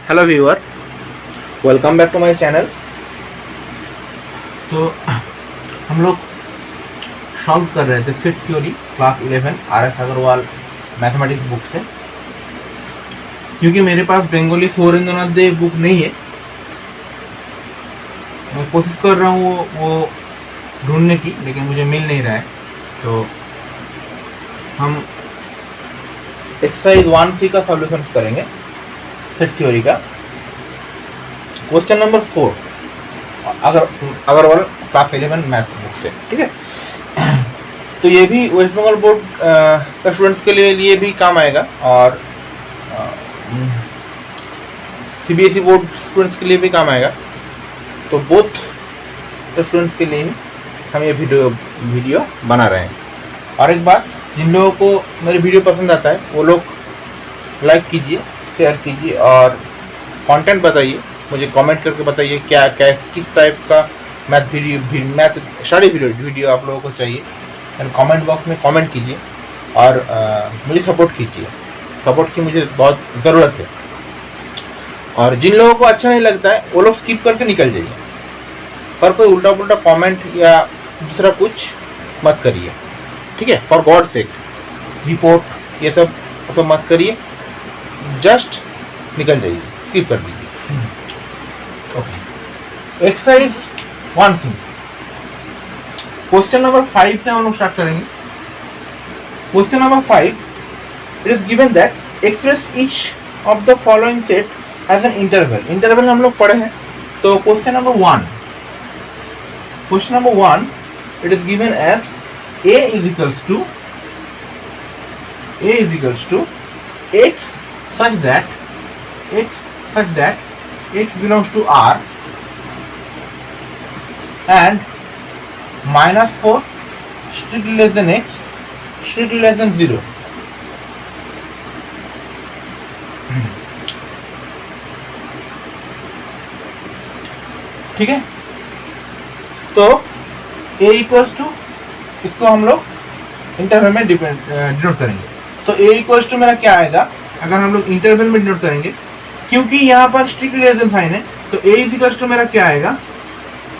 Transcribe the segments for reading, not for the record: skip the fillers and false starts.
Hello viewer, welcome back to my channel. तो हम लोग सॉल्व कर रहे थे set theory class 11 RS Agarwal mathematics book से। क्योंकि मेरे पास बेंगोली सुरेंद्रनाथ देव बुक नहीं है, मैं कोशिश कर रहा हूँ वो ढूंढने की, लेकिन मुझे मिल नहीं रहा है। तो हम एक्सरसाइज 1C का सॉल्यूशन करेंगे सेट थ्योरी का। Question number 4 Agarwal class 11 math book से, ठीक है। तो ये भी वेस्ट बंगाल बोर्ड का स्टूडेंट्स के लिए भी काम आएगा और CBSE बोर्ड स्टूडेंट्स के लिए भी काम आएगा। तो बोथ स्टूडेंट्स के लिए ही हम ये वीडियो बना रहे हैं। और एक बात, जिन लोगों को मेरी वीडियो पसंद आता है वो लोग लाइक कीजिए, शेयर कीजिए और कंटेंट बताइए, मुझे कमेंट करके बताइए क्या क्या किस टाइप का मैथ सारी वीडियो आप लोगों को चाहिए। एंड कमेंट बॉक्स में कमेंट कीजिए और मुझे सपोर्ट कीजिए। सपोर्ट की मुझे बहुत ज़रूरत है। और जिन लोगों को अच्छा नहीं लगता है वो लोग स्किप करके निकल जाइए, पर कोई उल्टा पुल्टा कमेंट या दूसरा कुछ मत करिए, ठीक है। फॉर गॉड सेक, रिपोर्ट ये सब मत करिए, जस्ट निकल जाइए, स्किप कर दीजिए। Okay, exercise 1C question number 5 से हम लोग स्टार्ट करेंगे। Question number 5, it is given that express each of the following set as an interval. Interval हम लोग पढ़े हैं। तो question number 1, it is given as a is equals to x such that x belongs to R and -4 strictly less than x strictly less than 0। ठीक है। तो a equals to, इसको हम लोग इंटरवल में डिनोट करेंगे। तो a इक्वल्स टू मेरा क्या आएगा अगर हम लोग इंटरवल में डिनोट करेंगे, क्योंकि यहाँ पर स्ट्रिक्टली लेस देन साइन है। तो a इक्वल्स टू मेरा क्या आएगा,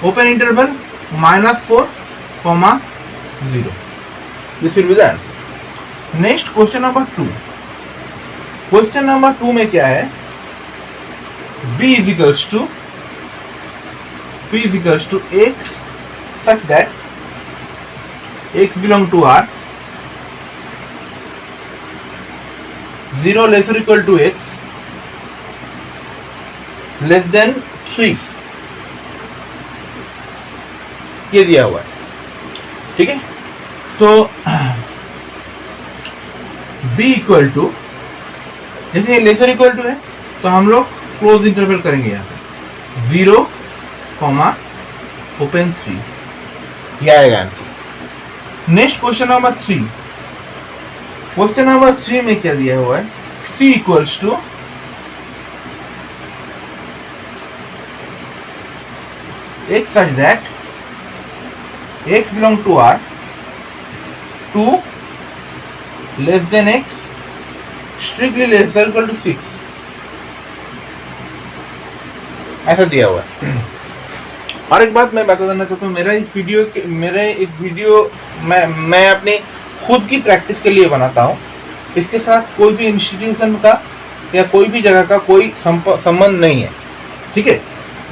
open interval -4, 0। This will be the answer. Next question number 2। Question number 2 में क्या है, b equals to x such that x belong to R, 0 less or equal to x less than 3, ये दिया हुआ है, ठीक है। तो b इक्वल टू, जैसे ये लेसर इक्वल टू है तो हम लोग क्लोज इंटरवल करेंगे यहाँ से 0, ओपन 3, ये आएगा answer. Next question number 3। Question number 3 में क्या दिया हुआ है, c equals to x such that x belong to R, 2 less than x strictly less or equal to 6, ऐसा दिया हुआ है। और एक बात मैं बता देना चाहता हूँ, मेरे इस वीडियो मैं अपनी खुद की प्रैक्टिस के लिए बनाता हूँ। इसके साथ कोई भी इंस्टीट्यूशन का या कोई भी जगह का कोई संबंध नहीं है, ठीक है।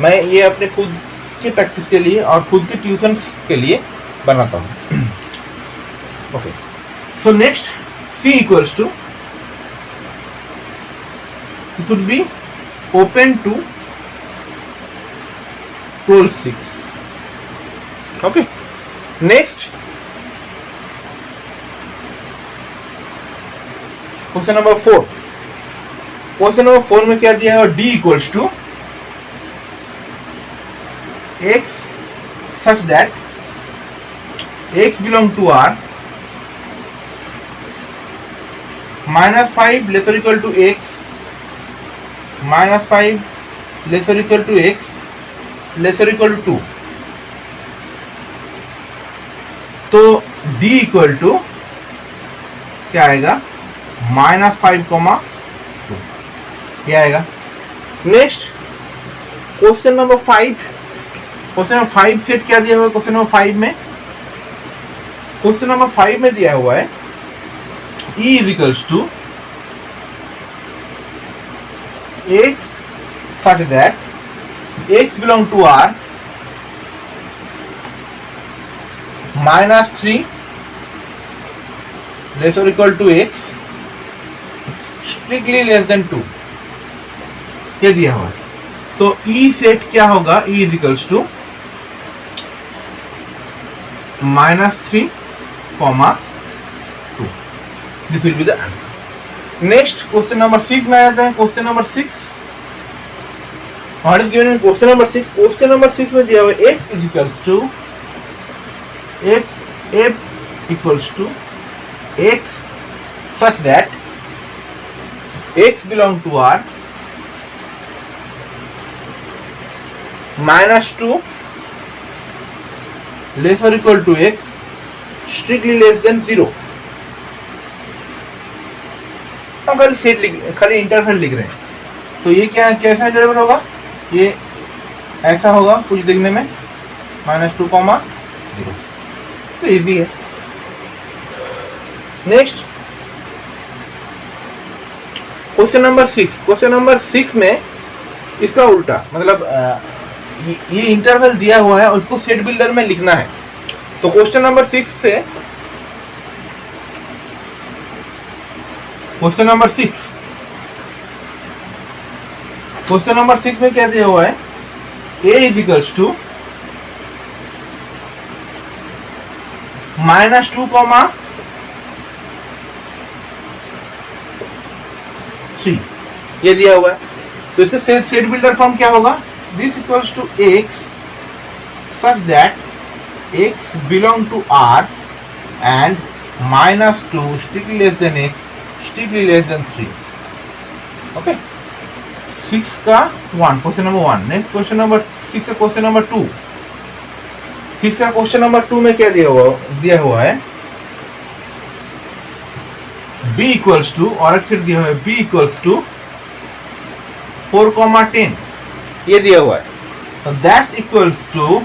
मैं ये अपने खुद की प्रैक्टिस के लिए और खुद के ट्यूशन्स के लिए बनाता हूँ। Okay, so next c equals to should be open to close 6। Okay, next question number 4। Question number 4 में क्या दिया है, d equals to x such that x belong to R, -5 less or equal to x, -5 less or equal to x less or equal to 2। तो d equal to क्या आएगा, -5, 2, ये आएगा। Next question number 5, question number 5 set क्या दिया हुआ है question number 5 में? क्वेश्चन नंबर 5 में दिया हुआ है E is equals to x such that x belong to R -3 less or equal to x strictly less than 2, ये दिया हुआ है। तो E सेट क्या होगा? E is equals to -3, -2, this will be the answer. Next question number 6 में आ जाते हैं। Question number 6 what is given in question number 6? Question number 6 में दिया हुआ है f is equals to f equals to x such that x belong to R -2 less or equal to x strictly less than 0। हम खाली set खाली interval लिख रहे हैं। तो ये क्या कैसा इंटरवल होगा? ये ऐसा होगा कुछ दिखने में, -2, 0। तो इजी है। Next question number 6, question number 6 में इसका उल्टा, मतलब ये इंटरवल दिया हुआ है, उसको सेट बिल्डर में लिखना है। तो क्वेश्चन नंबर 6 से क्वेश्चन नंबर 6 में क्या दिया हुआ है? a इज इक्वल्स टू -2, 3, ये दिया हुआ है। तो इसका सेट बिल्डर फॉर्म क्या होगा? This equals to x such that x belong to R and -2 strictly less than x strictly less than 3। Okay, 6 का 1, question number 1। Next question number 6 का क्वेश्चन नंबर 2। 6 का क्वेश्चन नंबर 2 में क्या दिया हुआ है? b इक्वल्स टू, और एक सेट दिया हुआ है b इक्वल्स टू 4, 10, ये दिया हुआ है। तो that's equals to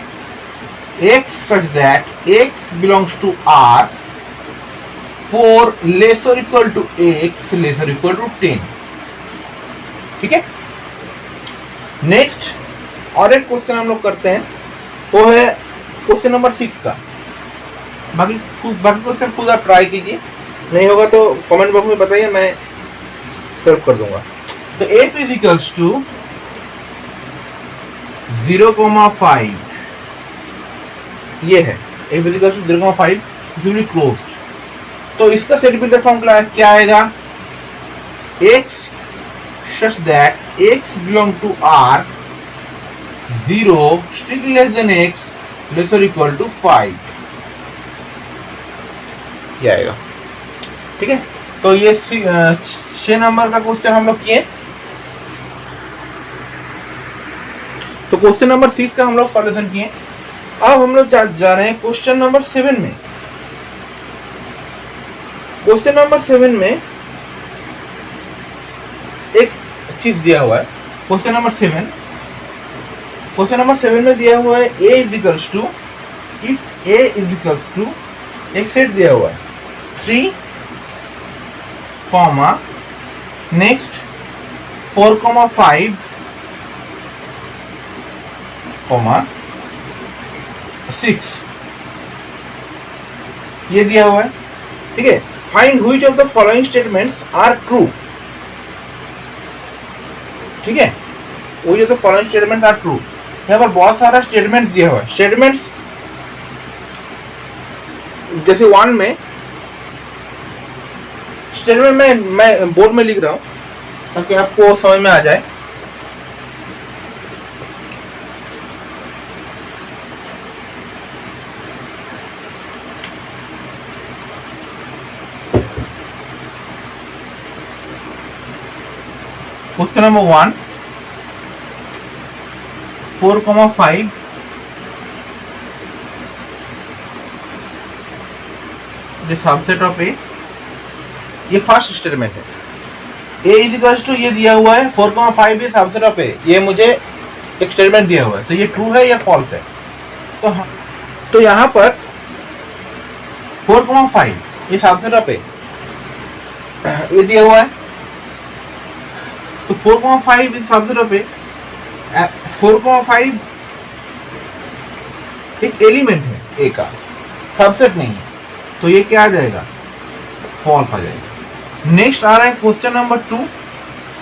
x such that x belongs to R 4 less or equal to x less or equal to 10। ठीक है। नेक्स्ट और एक क्वेश्चन हम लोग करते हैं, वो है क्वेश्चन नंबर 6 का। बाकी क्वेश्चन खुद आप ट्राई कीजिए, नहीं होगा तो कमेंट बॉक्स में बताइए, मैं सॉल्व कर दूंगा। तो f इज इक्वल्स टू 0,5, ये है f is equals to 0,5, this will be closed. तो इसका सेट बिल्डर फॉर्म क्या आएगा? x such that x belong to R 0 strictly less than x less or equal to 5, ये आएगा। ठीक है। तो ये 6 नंबर का क्वेश्चन हम लोग किए। तो क्वेश्चन नंबर 6 का हम लोग सॉल्यूशन किए। अब हम लोग जा रहे हैं क्वेश्चन नंबर 7 में। क्वेश्चन नंबर 7 में एक चीज दिया हुआ है। क्वेश्चन नंबर 7 में दिया हुआ है a is equals to, if a is equals to, एक सेट दिया हुआ है 3, नेक्स्ट 4, 5, 6, ये दिया हुआ है। ठीक है। Find which of the following statements are true. ठीक है, which of the following statements are true. यहाँ पर बहुत सारा स्टेटमेंट्स दिया हुआ है। स्टेटमेंट्स जैसे 1 में स्टेटमेंट मैं बोर्ड में लिख रहा हूँ ताकि आपको समझ में आ जाए। Question number 1, 4, 5 the subset of A, ये फर्स्ट स्टेटमेंट है। ए इज इक्वल्स टू ये दिया हुआ है 4,5 ये सबसेट ऑफ ए, ये मुझे एक स्टेटमेंट दिया हुआ है, तो ये ट्रू है या फॉल्स है? तो यहाँ पर 4,5 ये सबसेट ऑफ ए ये दिया हुआ है, तो 4,5 इज सबसेट ऑफ ए। 4,5 एक एलिमेंट है ए का, सबसेट नहीं है, तो ये क्या आ जाएगा? फॉल्स आ जाएगा। नेक्स्ट आ रहा है क्वेश्चन नंबर 2।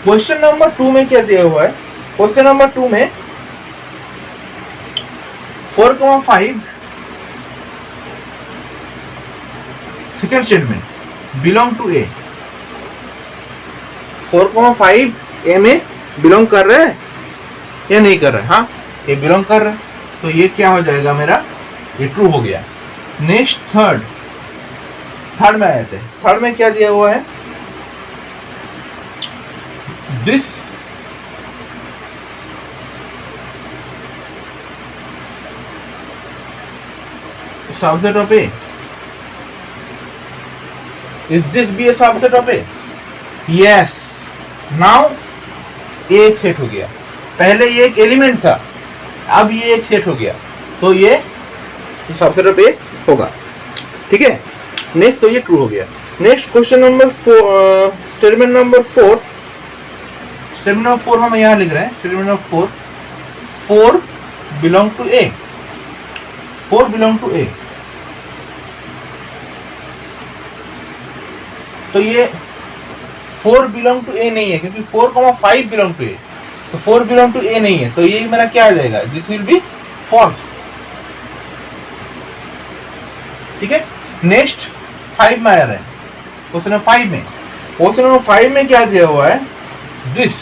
क्वेश्चन नंबर 2 में क्या दिया हुआ है? क्वेश्चन नंबर 2 में 4,5 सेकेंड स्टेटमेंट बिलोंग टू ए। 4,5 ए में बिलोंग कर रहा है या नहीं कर रहा है? हाँ, ये बिलोंग कर रहा है, तो ये क्या हो जाएगा मेरा? ये ट्रू हो गया। नेक्स्ट थर्ड में आए थे। थर्ड में क्या दिया हुआ है? This subset of A, is this B A subset of A? Yes. Now ये एक सेट हो गया, पहले ये एक एलिमेंट था, अब ये एक सेट हो गया, तो ये सबसेट ऑफ ए होगा। ठीक है, नेक्स्ट, तो ये ट्रू हो गया। Next question number 4, statement number 4। Statement number 4 हम यहाँ लिख रहे हैं। Statement number 4 belong to A. 4 belong to A, तो ये 4 बिलोंग टू ए नहीं है, क्योंकि 4,5 बिलोंग टू ए, तो 4 बिलोंग टू ए नहीं है, तो ये मेरा क्या आ जाएगा? This will be false. ठीक है, नेक्स्ट 5 में आ रहा है। क्वेश्चन नंबर 5 में, क्वेश्चन नंबर 5 में क्या दिया हुआ है? दिस,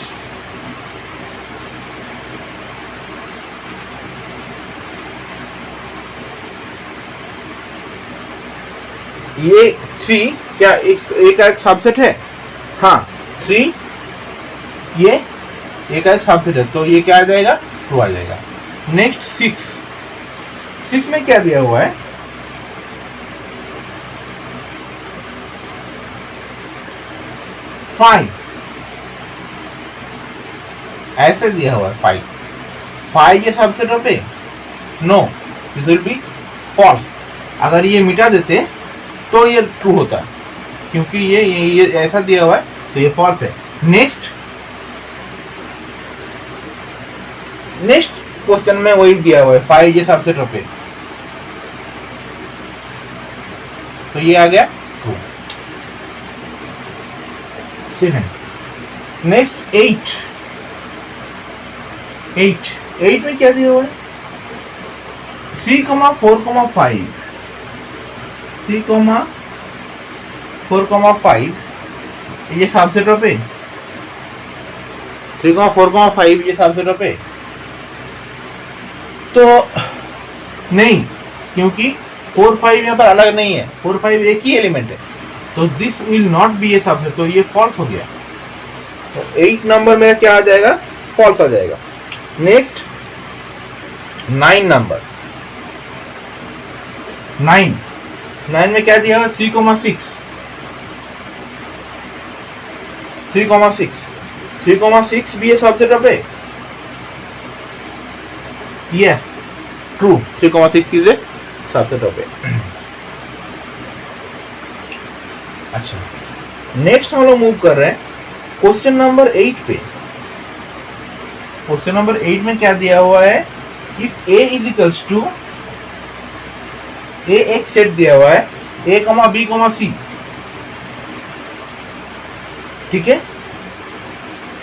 ये 3 क्या एक का एक सबसेट है? हाँ, 3 ये एक का एक सबसेट है, तो ये क्या आ जाएगा? ट्रू आ जाएगा। नेक्स्ट 6 में क्या दिया हुआ है? 5 ऐसे दिया हुआ है। 5 ये subset of A? No, this will be false. अगर ये मिटा देते तो ये ट्रू होता, क्योंकि ये ऐसा दिया हुआ है, तो ये फॉल्स है। नेक्स्ट क्वेश्चन में वही दिया हुआ है, 5 ये सबसेट ऑफ ए, तो ये आ गया ट्रू। 7 नेक्स्ट 8 में क्या दिया हुआ है? 3,4,5 3,4,5 ये सबसेट ऑफ ए। 3,4,5 ये सबसेट ऑफ ए, तो नहीं, क्योंकि 4,5 यहाँ पर अलग नहीं है, 4,5 एक ही एलिमेंट है, तो this will not be A subset, तो ये फॉल्स हो गया। तो 8 नंबर में क्या आ जाएगा? फॉल्स आ जाएगा। Next 9 number. 9 में क्या दिया हुआ? 3,6 भी ये subset of A? Yes, true, 3,6 is a subset of A. अच्छा, नेक्स्ट हम लोग मूव कर रहे हैं क्वेश्चन नंबर 8 पे। क्वेश्चन नंबर 8 में क्या दिया हुआ है? If A is equals to, A एक सेट दिया हुआ है, ए कमा बी कमा सी। ठीक है,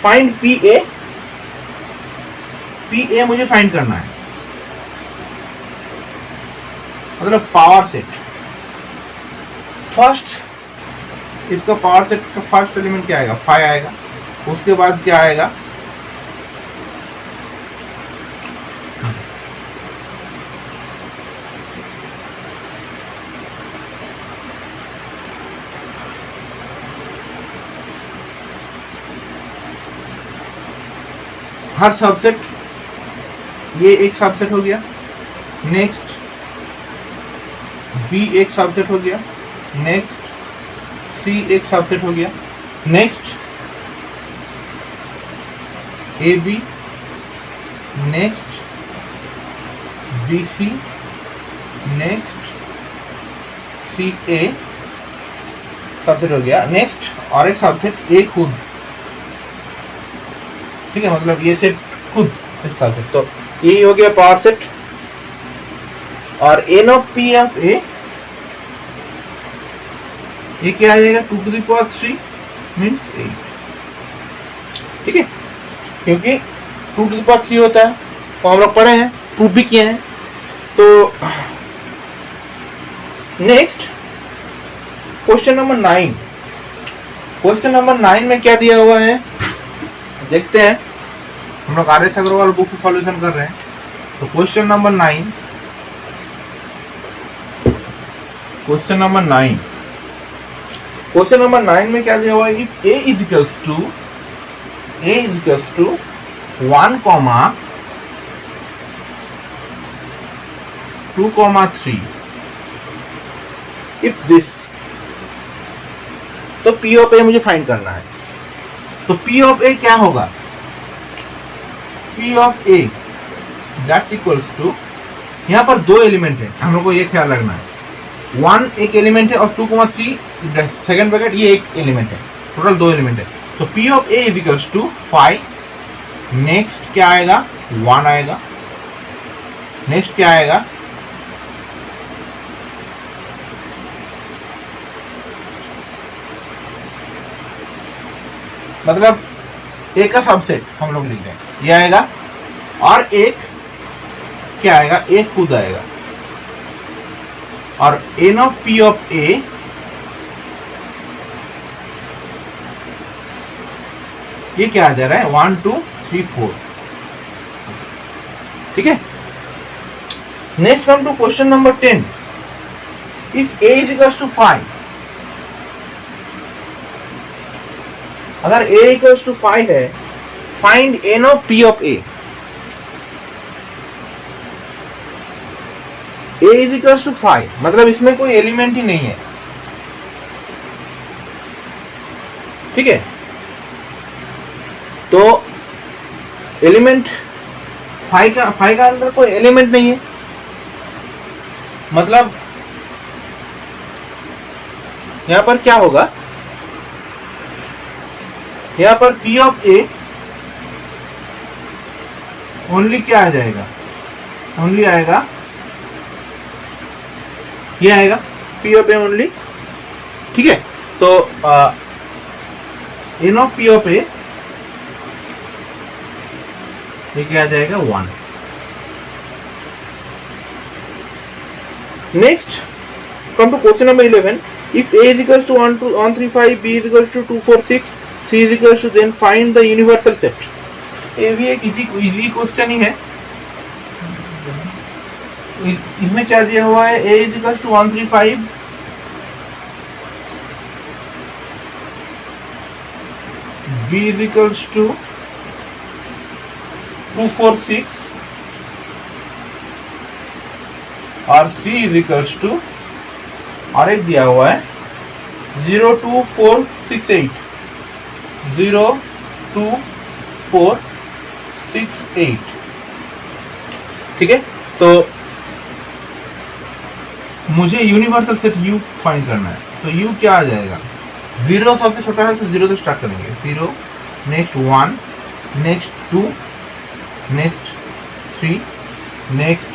फाइंड पी ए मुझे फाइंड करना है, मतलब पावर सेट। फर्स्ट इसका पावर सेट का फर्स्ट एलिमेंट क्या आएगा? 5 आएगा। उसके बाद क्या आएगा? हर सबसेट, ये एक सबसेट हो गया। नेक्स्ट बी एक सबसेट हो गया। नेक्स्ट सी एक सबसेट हो गया। Next A B, next B C, next C A subset हो गया, नेक्स्ट और एक सबसेट ए खुद, ठीक है, मतलब ये सेट खुद एक सबसेट, तो ये हो गया पावर सेट। और N of P of A, ये क्या आ जाएगा 2 to the power 3 मीन्स 8, ठीक है, क्योंकि 2 to the power 3 होता है, तो हम लोग पढ़े हैं, प्रूफ भी किए हैं। तो next question number 9, question number 9 में क्या दिया हुआ है देखते हैं। हम लोग आर एस अग्रवाल बुक से सॉल्यूशन कर रहे हैं। तो question number 9, question number 9, question number 9 में क्या दिया हुआ है, if a is equals to 1, 2, 3, if this, तो P ऑफ A मुझे फाइंड करना है। तो P ऑफ A क्या होगा, P of A that's equals to, यहाँ पर 2 एलिमेंट है, हम लोग को ये ख्याल रखना है, 1 एक एलिमेंट है और 2, 3 सेकंड ब्रैकेट ये एक एलिमेंट है, टोटल 2 एलिमेंट है। तो P of A is equals to 5, next क्या आएगा 1 आएगा, नेक्स्ट क्या आएगा मतलब एक का सबसेट हम लोग लिख रहे हैं, ये आएगा, और एक क्या आएगा, एक खुद आएगा, और N of P of A ये क्या आ जा रहा है 1, 2, 3, 4, ठीक है। Next come to question number 10, if a is equals to 5, अगर a इक्वल्स टू 5 है, find n of p of a। a is equals to 5 मतलब इसमें कोई एलिमेंट ही नहीं है, ठीक है। तो एलिमेंट 5 का अंदर कोई एलिमेंट नहीं है, मतलब यहां पर क्या होगा, यहां पर P ऑफ A ओनली क्या आ जाएगा, ओनली आएगा, ये आएगा P ऑफ A ओनली, ठीक है। तो N of P of A ये क्या आ जाएगा 1। Next come to question number 11, if A is equals to 1, 2, 1, 3, 5, B is equals to 2, 4, 6, C is equals to, then find the universal set। ये भी एक इजी क्वेश्चन ही है। इसमें क्या दिया हुआ है, A is equals to 1, 3, 5, B is equals to 2, 4, 6 और C is equals to, और एक दिया हुआ है 0, 2, 4, 6, 8, 0, 2, 4, 6, 8, ठीक है। तो मुझे यूनिवर्सल सेट U फाइंड करना है, तो U क्या आ जाएगा, 0 सबसे छोटा है, तो 0 से स्टार्ट करेंगे, 0, next 1, next 2, next 3, next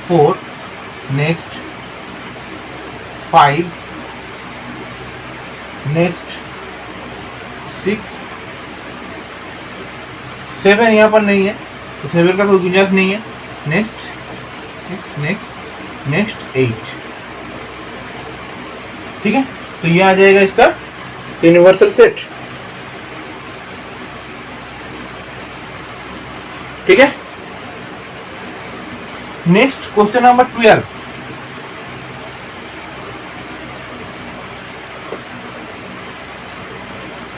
4, next 5, next 6, 7 यहाँ पर नहीं है, तो 7 का कोई गुंजाइश नहीं है, नेक्स्ट नेक्स्ट नेक्स्ट नेक्स्ट 8, ठीक है। तो ये आ जाएगा इसका यूनिवर्सल सेट, ठीक है। Next question number 12,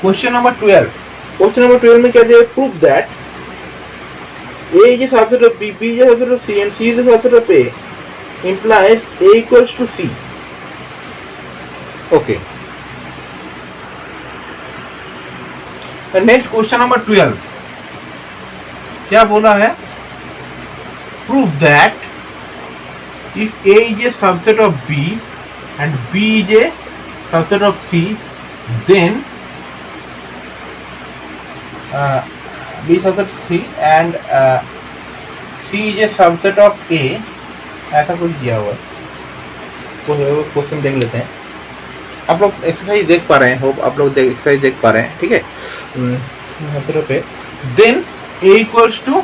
question number 12, question number 12 में क्या दिया, prove that A is a subset of B, B is a subset of C, and C is a subset of A implies A equals to C। Okay. The next question number 12, क्या बोला है, prove that if A is a subset of B and B is a subset of C, then B subset C and C is a subset of A, ऐसा कुछ दिया हुआ है। तो question देख लेते हैं। आप लोग एक्सरसाइज देख पा रहे हैं, होप आप लोग एक्सरसाइज देख पा रहे हैं, ठीक है। पे then A equals to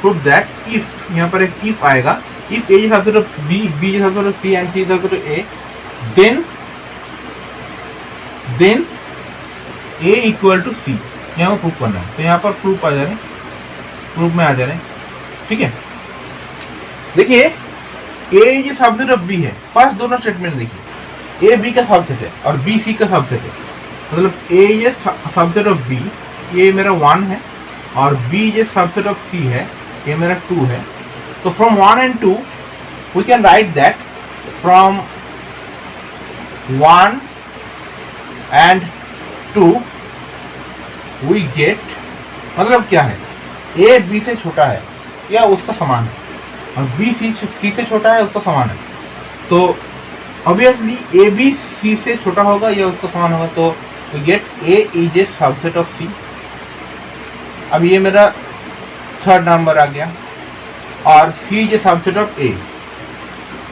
prove that if, यहाँ पर एक इफ आएगा, if A is subset of B, B is subset of C and C is subset of A, then A equal to C, यहाँ को प्रूव करना है। तो यहाँ पर प्रूफ आ जा रहे हैं, प्रूफ में आ जा रहे हैं, ठीक है। देखिए ए इज सबसेट ऑफ बी है, फर्स्ट दोनों स्टेटमेंट देखिए, ए बी का सबसेट है और बी सी का सबसेट है, मतलब A is subset of B, ये मेरा 1 है, और B is subset of C है, ये मेरा 2 है। तो from 1 and 2 we can write that from 1 and 2 we get, मतलब क्या है, ए बी से छोटा है या उसका समान है, और बी सी से छोटा है उसका समान है। तो ऑब्वियसली ए बी सी से छोटा होगा या उसका समान होगा, तो we get A is a subset of C. अब ये मेरा थर्ड नंबर आ गया, और C is a subset of A,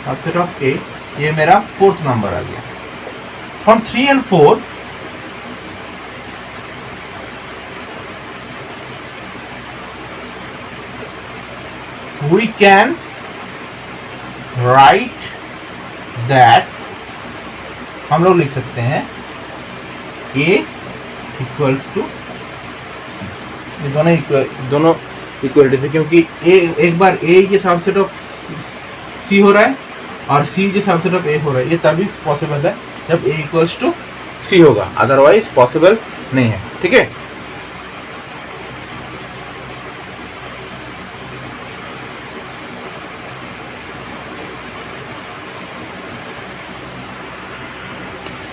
subset of A, ये मेरा फोर्थ नंबर आ गया। From 3 and 4 we can write that, हम लोग लिख सकते हैं a इक्वल्स टू सी, ये दोनों इक्वलिटी से, क्योंकि a एक बार a के सबसेट ऑफ c हो रहा है और c के सबसेट ऑफ a हो रहा है, ये तभी पॉसिबल है जब a इक्वल्स टू c होगा, अदरवाइज पॉसिबल नहीं है, ठीक है।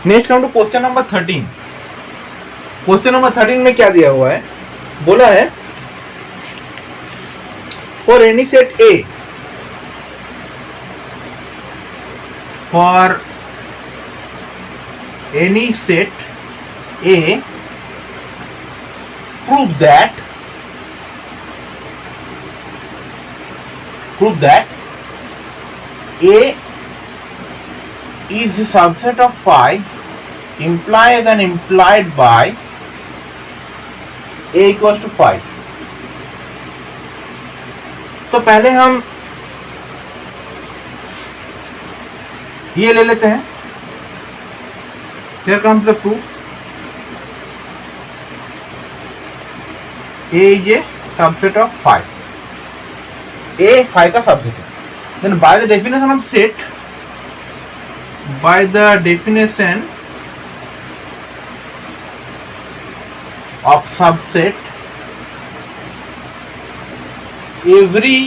Next come to question number 13। Question number 13 में क्या दिया हुआ है, बोला है for any set A, for any set A prove that A is a subset of phi implies and implied by a equals to phi। तो पहले हम ये ले लेते हैं, here comes the proof, a is a subset of phi, a phi का subset है। then by the definition of set, by the definition of subset, every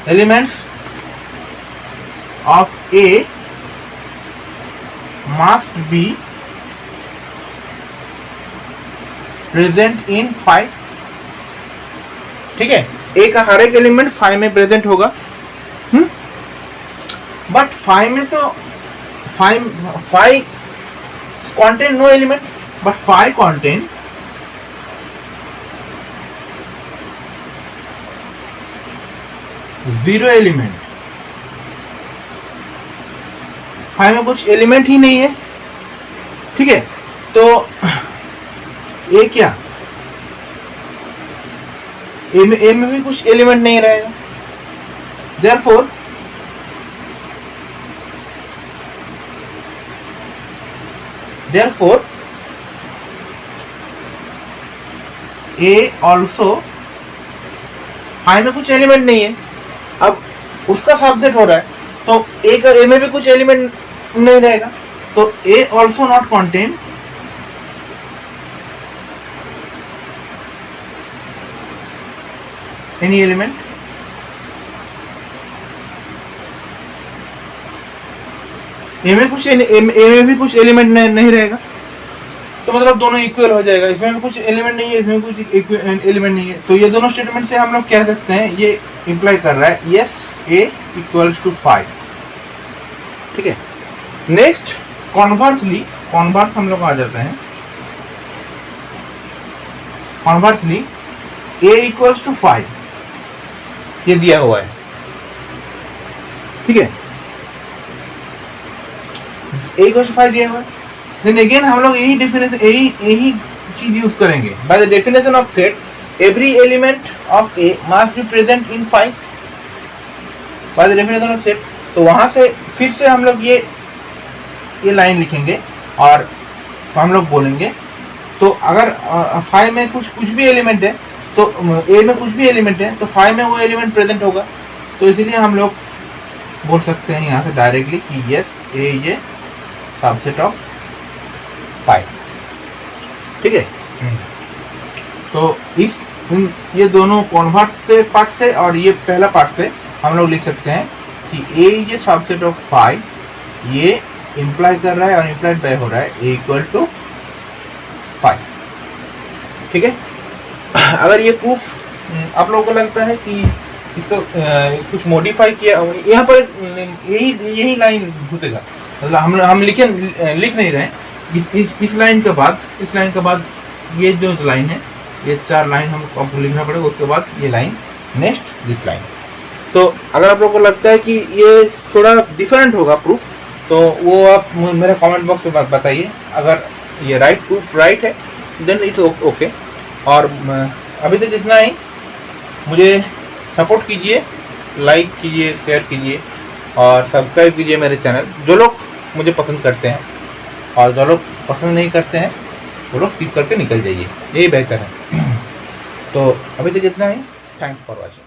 elements of A must be present in phi, ठीक है। ए का हर एक element phi में present होगा, but phi में तो phi contain no element, but phi contain zero element. Phi में कुछ एलिमेंट ही नहीं है, ठीक है। तो ये क्या, ए में भी कुछ एलिमेंट नहीं रहेगा, therefore ए ऑल्सो, फाई में कुछ एलिमेंट नहीं है, अब उसका सबसेट हो रहा है, तो ए में भी कुछ एलिमेंट नहीं रहेगा, तो A also not contain any element. A में भी कुछ एलिमेंट नहीं रहेगा, तो मतलब दोनों इक्वल हो जाएगा, इसमें कुछ एलिमेंट नहीं है, इसमें कुछ एलिमेंट नहीं है। तो ये दोनों स्टेटमेंट से हम लोग कह सकते हैं ये इंप्लाई कर रहा है यस ए इक्वल्स टू 5। ठीक है। नेक्स्ट कॉन्वर्सली, कॉन्वर्स हम लोग आ जाते हैं। कॉन्वर्सली ए इक्वल्स टू 5 ये दिया हुआ है। ठीक है, ए इक्वल्स टू 5 दिया हुआ है। देन अगेन हम लोग यही डेफिनेशन, यही चीज यूज करेंगे। By the definition of set every element of A must be present in 5 by the definition of set. तो वहां से फिर से हम लोग ये लाइन लिखेंगे और हम लोग बोलेंगे तो अगर 5 में कुछ भी एलिमेंट है तो ए में कुछ भी एलिमेंट है तो 5 में वो एलिमेंट प्रेजेंट होगा। तो इसीलिए हम लोग बोल सकते हैं यहाँ से डायरेक्टली कि yes A is a subset of 5। ठीक है। तो ये दोनों कॉन्वर्स से पार्ट से और ये पहला पार्ट से हम लोग लिख सकते हैं कि ए इज ए सबसेट ऑफ 5, ये इंप्लाई कर रहा है और इंप्लाइड बाय हो रहा है ए इक्वल टू 5। ठीक है। अगर ये प्रूफ आप लोगों को लगता है कि इसको कुछ मॉडिफाई किया, यहाँ पर यही लाइन घुसेगा, मतलब हम लिख नहीं रहे हैं। इस लाइन के बाद ये जो लाइन है, ये 4 लाइन हमको लिखना पड़ेगा, उसके बाद ये लाइन, नेक्स्ट दिस लाइन। तो अगर आप लोगों को लगता है कि ये थोड़ा डिफरेंट होगा प्रूफ, तो वो आप मेरे कमेंट बॉक्स में बताइए। अगर ये प्रूफ राइट है देन इट्स ओके। और अभी तक इतना ही। मुझे सपोर्ट कीजिए, लाइक कीजिए, शेयर कीजिए और सब्सक्राइब कीजिए मेरे चैनल। जो लोग मुझे पसंद करते हैं, और जो लोग पसंद नहीं करते हैं वो लोग स्किप करके निकल जाइए, यही बेहतर है। तो अभी तक इतना ही। Thanks for watching.